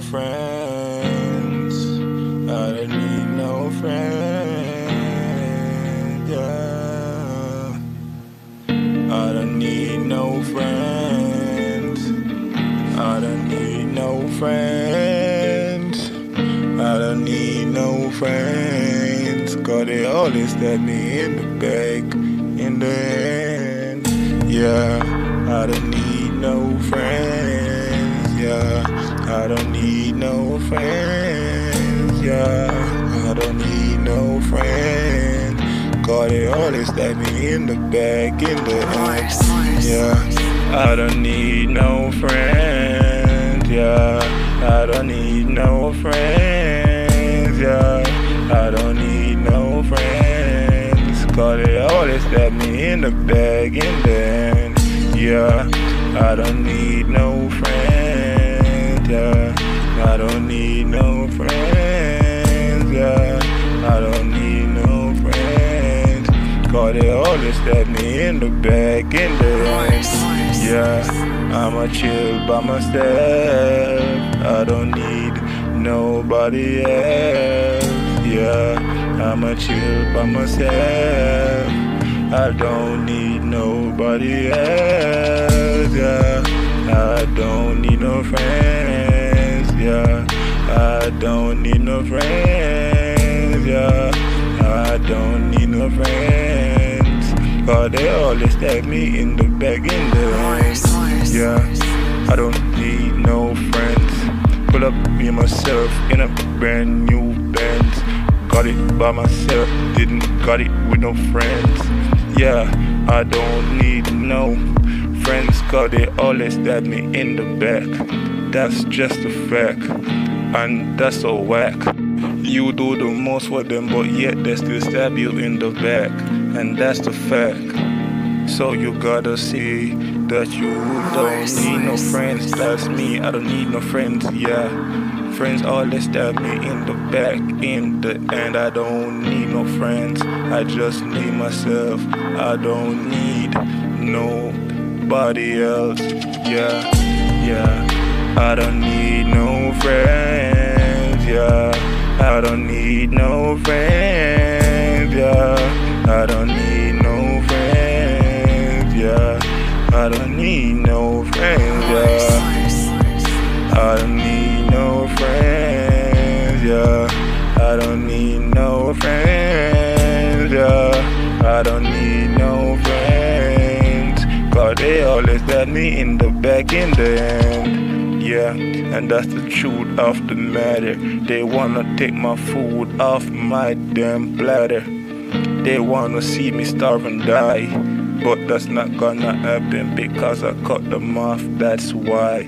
friends. I don't need no friends. Yeah. I don't need no friends. I don't need no friends. I don't need no friends. 'Cause they always stab me in the back, in the end. Yeah, I don't need no friends. Yeah, I don't need no friends. Yeah, I don't need no friends. 'Cause they always stab me in the back, in the end. Yeah, I don't need no friends. Yeah, I don't need no friends. Yeah, I don't need no friends. 'Cause they always stab me in the back, in the end. Yeah, I don't need no friends. Yeah, I don't need no friends. Yeah, I don't need no friends. 'Cause they always stab me in the back, in the end. Yeah, I'ma chill by myself. I don't need nobody else. Yeah, I'ma chill by myself. I don't need nobody else. Yeah, I don't need no friends. Yeah, I don't need no friends. Yeah, I don't need no friends. 'Cause they always stab me in the back, in the end. Yeah, I don't need no friends. Pull up me and myself in a brand new Benz. Got it by myself, didn't got it with no friends. Yeah, I don't need no friends. 'Cause they always stab me in the back. That's just a fact, and that's so whack. You do the most for them, but yet they still stab you in the back, and that's the fact. So you gotta see that you don't need no friends. That's me, I don't need no friends. Yeah, friends always stab me in the back, in the end. I don't need no friends, I just need myself. I don't need nobody else. Yeah, yeah, I don't need no friends. Yeah, I don't need no friends. Yeah, I don't need no friends. Yeah, I don't need no friends. Yeah, I don't need no friends. Yeah, I don't need no friends. Yeah, I don't need no friends. 'Cause they always stab me in the back, in the end. Yeah, and that's the truth of the matter. They wanna take my food off my damn platter. They wanna see me starve and die, but that's not gonna happen because I cut them off, that's why.